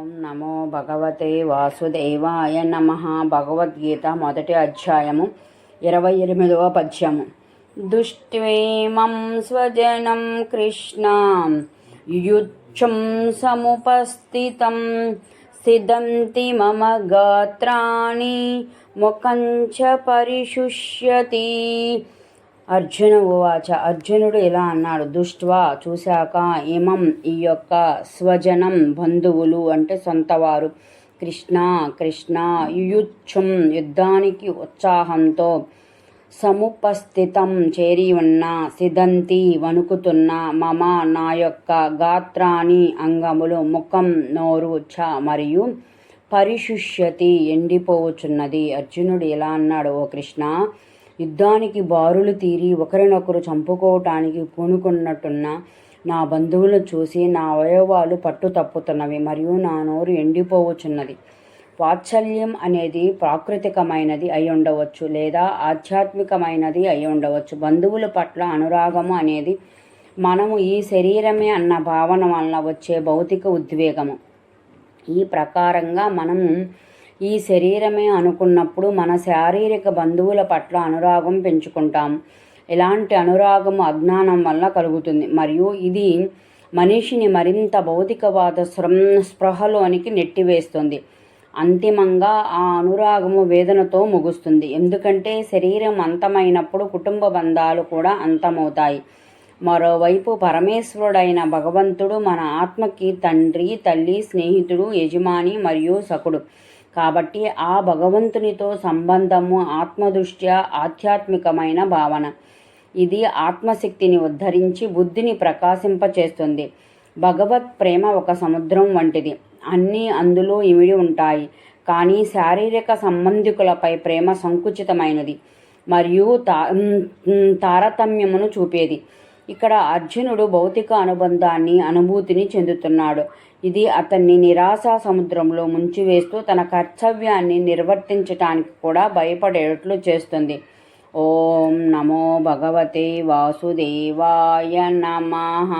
ఓం నమో భగవతే వాసుదేవాయ నమః. భగవద్గీత మొదటి అధ్యాయము 28వ పద్యము. దుష్ట్వేమం స్వజనం కృష్ణ యుయుత్సుం సముపస్థితం సిదంతి మమ గాత్రాణి ముఖంచ పరిశుష్యతి. అర్జున ఉవాచ. అర్జునుడు ఇలా అన్నాడు. దుష్ట్వా చూశాక, ఇమం ఈ యొక్క, స్వజనం బంధువులు అంటే సొంతవారు, కృష్ణ యుయుత్సుం యుద్ధానికి ఉత్సాహంతో, సముపస్థితం చేరి ఉన్న, సిదంతి వణుకుతున్న, మమ నా యొక్క, గాత్రాన్ని అంగములు, ముఖం నోరు చ మరియు, పరిశుష్యతి ఎండిపోవచున్నది. అర్జునుడు ఇలా అన్నాడు. ఓ కృష్ణ, యుద్ధానికి బారులు తీరి ఒకరినొకరు చంపుకోవటానికి పూనుకున్నట్టున్న నా బంధువులను చూసి నా అవయవాలు పట్టు తప్పుతున్నవి మరియు నా నోరు ఎండిపోవచున్నది. వాత్సల్యం అనేది ప్రాకృతికమైనది అయి ఉండవచ్చు లేదా ఆధ్యాత్మికమైనది అయి ఉండవచ్చు. బంధువుల పట్ల అనురాగము అనేది మనము ఈ శరీరమే అన్న భావన వలన వచ్చే భౌతిక ఉద్వేగము. ఈ ప్రకారంగా మనము ఈ శరీరమే అనుకున్నప్పుడు మన శారీరక బంధువుల పట్ల అనురాగం పెంచుకుంటాం. ఇలాంటి అనురాగము అజ్ఞానం వల్ల కలుగుతుంది మరియు ఇది మనిషిని మరింత భౌతికవాద స్పృహలోనికి నెట్టివేస్తుంది. అంతిమంగా ఆ అనురాగము వేదనతో ముగుస్తుంది. ఎందుకంటే శరీరం అంతమైనప్పుడు కుటుంబ బంధాలు కూడా అంతమవుతాయి. మరోవైపు పరమేశ్వరుడైన భగవంతుడు మన ఆత్మకి తండ్రి, తల్లి, స్నేహితుడు, యజమాని మరియు సఖుడు. కాబట్టి ఆ భగవంతునితో సంబంధము ఆత్మదృష్ట్యా ఆధ్యాత్మికమైన భావన. ఇది ఆత్మశక్తిని ఉద్ధరించి బుద్ధిని ప్రకాశింపచేస్తుంది. భగవత్ ప్రేమ ఒక సముద్రం వంటిది. అన్నీ అందులో ఇమిడి ఉంటాయి. కానీ శారీరక సంబంధికులపై ప్రేమ సంకుచితమైనది మరియు తారతమ్యమును చూపేది. ఇక్కడ అర్జునుడు భౌతిక అనుభూతిని చెందుతున్నాడు. ఇది అతన్ని నిరాశా సముద్రంలో ముంచివేస్తూ తన కర్తవ్యాన్ని నిర్వర్తించటానికి కూడా భయపడేట్లు చేస్తుంది. ఓం నమో భగవతే వాసుదేవాయ నమః.